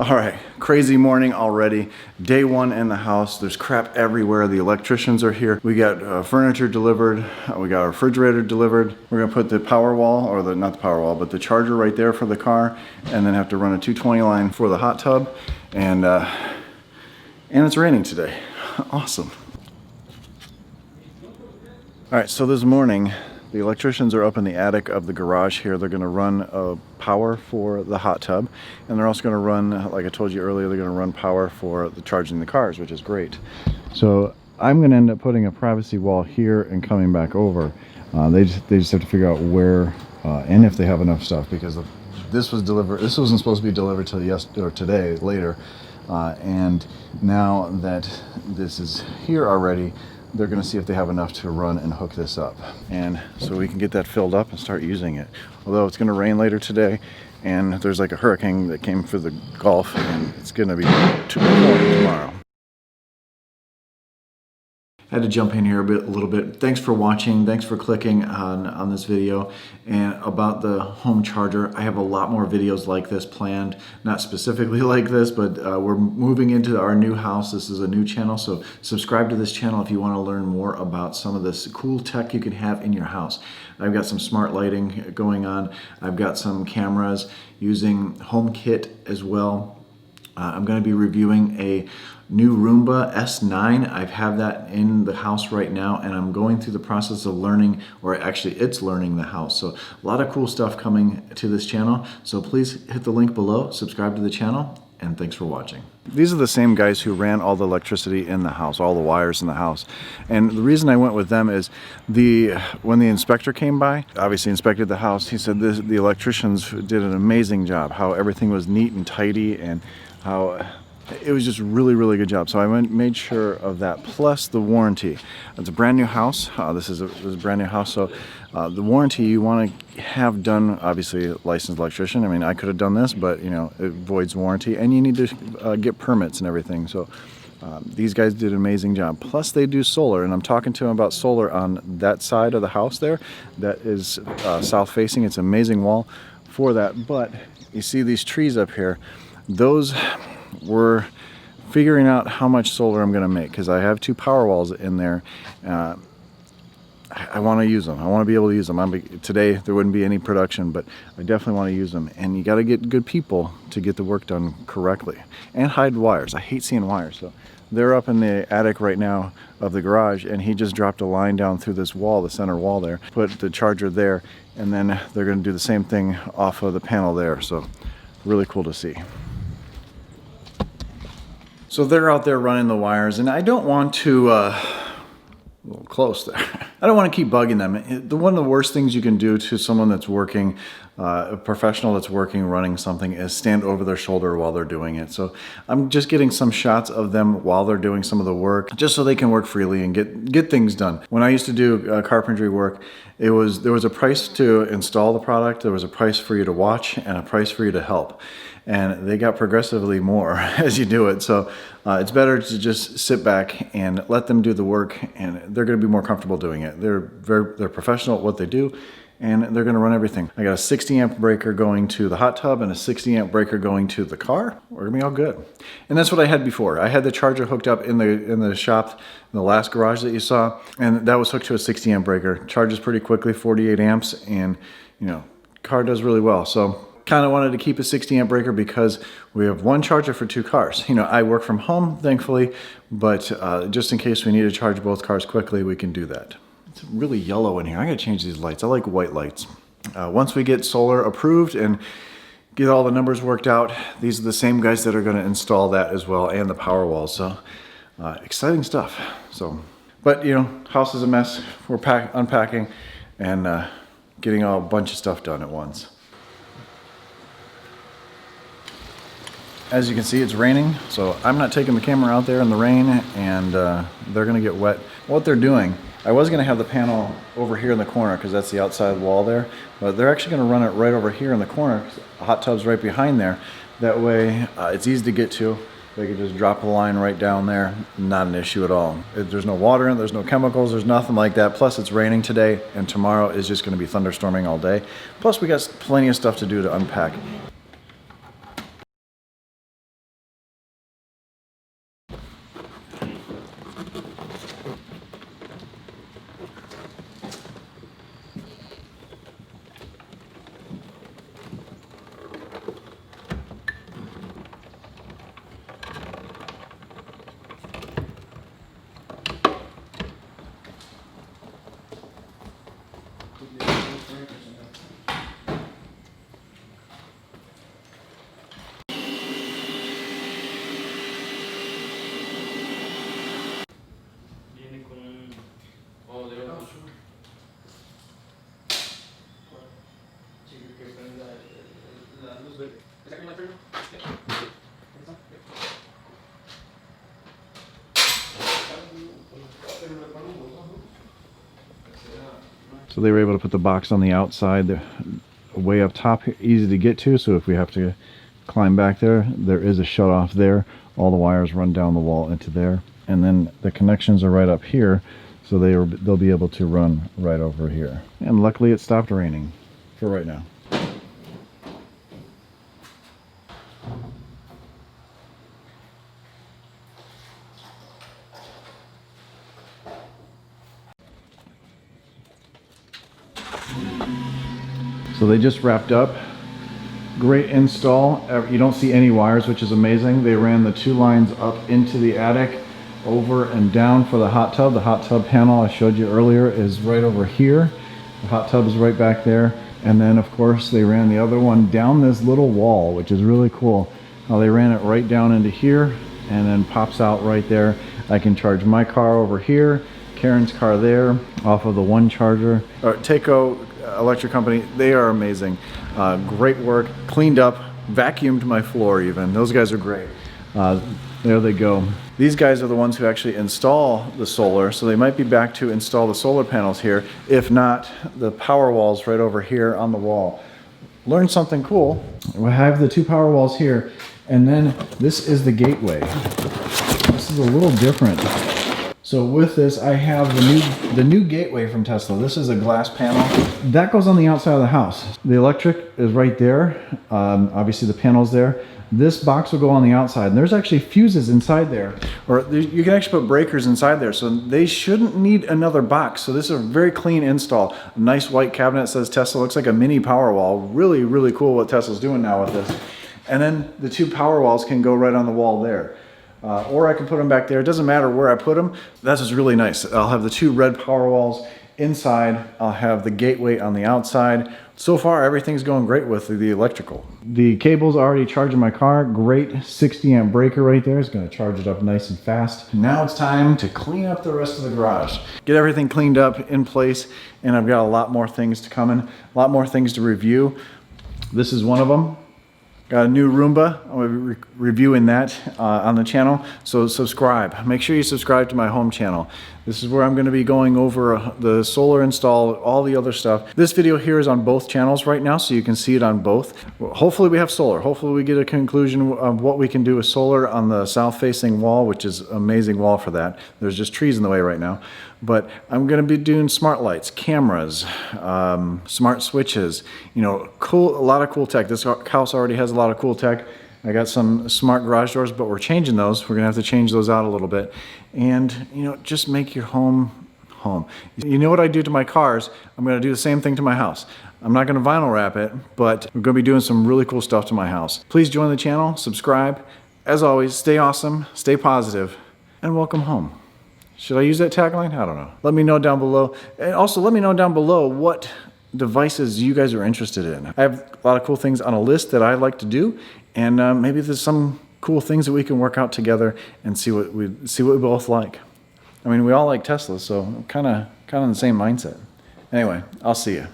All right, crazy morning already. Day one in the house. There's crap everywhere. The electricians are here. We got furniture delivered. We got a refrigerator delivered. We're gonna put the power wall, or not the power wall, but the charger right there for the car, and then have to run a 220 line for the hot tub. And it's raining today. Awesome. All right, so this morning, the electricians are up in the attic of the garage here. They're going to run power for the hot tub, and they're also going to run, like I told you earlier, they're going to run power for the charging the cars, which is great. So I'm going to end up putting a privacy wall here and coming back over. They just have to figure out where and if they have enough stuff, because this wasn't supposed to be delivered till yesterday or today later, and now that this is here already, they're going to see if they have enough to run and hook this up, and so we can get that filled up and start using it. Although it's going to rain later today, and there's like a hurricane that came through the Gulf, and it's going to be too cold tomorrow. I had to jump in here a little bit. Thanks for watching. Thanks for clicking on this video. And about the home charger, I have a lot more videos like this planned. Not specifically like this, but we're moving into our new house. This is a new channel, so subscribe to this channel if you want to learn more about some of this cool tech you can have in your house. I've got some smart lighting going on. I've got some cameras using HomeKit as well. I'm going to be reviewing a new Roomba S9. I have that in the house right now, and I'm going through the process of learning, or actually it's learning the house. So a lot of cool stuff coming to this channel. So please hit the link below, subscribe to the channel, and thanks for watching. These are the same guys who ran all the electricity in the house, all the wires in the house. And the reason I went with them is when the inspector came by, obviously inspected the house, he said the electricians did an amazing job, how everything was neat and tidy, and how it was just really, really good job. So I made sure of that, plus the warranty. It's a brand new house. This is a brand new house, so the warranty you want to have done, obviously a licensed electrician. I mean, I could have done this, but you know, it voids warranty, and you need to get permits and everything. So these guys did an amazing job. Plus they do solar, and I'm talking to them about solar on that side of the house there. That is south facing. It's an amazing wall for that. But you see these trees up here, those were figuring out how much solar I'm going to make, because I have two power walls in there. I want to use them. I want to be able to use them. Today there wouldn't be any production, but I definitely want to use them. And you got to get good people to get the work done correctly and hide wires. I hate seeing wires. So they're up in the attic right now of the garage, and he just dropped a line down through this wall, the center wall there, put the charger there, and then they're going to do the same thing off of the panel there. So really cool to see. So they're out there running the wires, and I don't want to, a little close there. I don't want to keep bugging them. One of the worst things you can do to someone that's working, a professional that's working, running something, is stand over their shoulder while they're doing it. So I'm just getting some shots of them while they're doing some of the work, just so they can work freely and get things done. When I used to do carpentry work, there was a price to install the product, there was a price for you to watch, and a price for you to help. And they got progressively more as you do it. So it's better to just sit back and let them do the work, and they're going to be more comfortable doing it. They're professional at what they do, and they're going to run everything. I got a 60 amp breaker going to the hot tub and a 60 amp breaker going to the car. We're going to be all good. And that's what I had before. I had the charger hooked up in the shop, in the last garage that you saw, and that was hooked to a 60 amp breaker. Charges pretty quickly, 48 amps, and you know, car does really well. So kind of wanted to keep a 60 amp breaker because we have one charger for two cars. You know, I work from home, thankfully, but just in case we need to charge both cars quickly, we can do that. It's really yellow in here. I gotta change these lights. I like white lights. Once we get solar approved and get all the numbers worked out, these are the same guys that are gonna install that as well, and the power walls. So exciting stuff. So, but you know, house is a mess. We're unpacking and getting a bunch of stuff done at once. As you can see, it's raining, so I'm not taking the camera out there in the rain, and they're gonna get wet. What they're doing, I was gonna have the panel over here in the corner because that's the outside wall there, but they're actually gonna run it right over here in the corner. The hot tub's right behind there. That way, it's easy to get to. They could just drop a line right down there, not an issue at all. There's no water in it, there's no chemicals, there's nothing like that. Plus it's raining today, and tomorrow is just gonna be thunderstorming all day. Plus we got plenty of stuff to do to unpack. So they were able to put the box on the outside, way up top, easy to get to. So if we have to climb back there, there is a shut off there. All the wires run down the wall into there, and then the connections are right up here, so they'll be able to run right over here. And luckily it stopped raining for right now. So they just wrapped up. Great install. You don't see any wires, which is amazing. They ran the 2 lines up into the attic, over and down for the hot tub. The hot tub panel I showed you earlier is right over here. The hot tub is right back there. And then of course they ran the other one down this little wall, which is really cool. They ran it right down into here and then pops out right there. I can charge my car over here, Karen's car there, off of the one charger. TayCo Electric Company, they are amazing. Great work, cleaned up, vacuumed my floor even. Those guys are great. There they go. These guys are the ones who actually install the solar, so they might be back to install the solar panels here. If not, the power wall's right over here on the wall. Learned something cool. We have the 2 power walls here, and then this is the gateway. This is a little different. So with this, I have the new gateway from Tesla. This is a glass panel. That goes on the outside of the house. The electric is right there. Obviously the panel's there. This box will go on the outside. And there's actually fuses inside there. Or you can actually put breakers inside there. So they shouldn't need another box. So this is a very clean install. A nice white cabinet, says Tesla. Looks like a mini power wall. Really, really cool what Tesla's doing now with this. And then the 2 power walls can go right on the wall there. Or I can put them back there. It doesn't matter where I put them. That's just really nice. I'll have the 2 red power walls inside. I'll have the gateway on the outside. So far, everything's going great with the electrical. The cable's already charging my car. Great 60 amp breaker right there. It's going to charge it up nice and fast. Now it's time to clean up the rest of the garage. Get everything cleaned up in place, and I've got a lot more things to come in. A lot more things to review. This is one of them. Got a new Roomba. I'll be reviewing that on the channel, so subscribe. Make sure you subscribe to my home channel. This is where I'm going to be going over the solar install, all the other stuff. This video here is on both channels right now, so you can see it on both. Hopefully we have solar. Hopefully we get a conclusion of what we can do with solar on the south-facing wall, which is an amazing wall for that. There's just trees in the way right now. But I'm going to be doing smart lights, cameras, smart switches, you know, cool, a lot of cool tech. This house already has a lot of cool tech. I got some smart garage doors, but we're changing those. We're going to have to change those out a little bit. And, you know, just make your home home. You know what I do to my cars? I'm going to do the same thing to my house. I'm not going to vinyl wrap it, but we're going to be doing some really cool stuff to my house. Please join the channel, subscribe. As always, stay awesome, stay positive, and welcome home. Should I use that tagline? I don't know. Let me know down below. And also let me know down below what devices you guys are interested in. I have a lot of cool things on a list that I like to do, and maybe there's some cool things that we can work out together and see what we both like. I mean, we all like Tesla, so kind of in the same mindset. Anyway, I'll see you.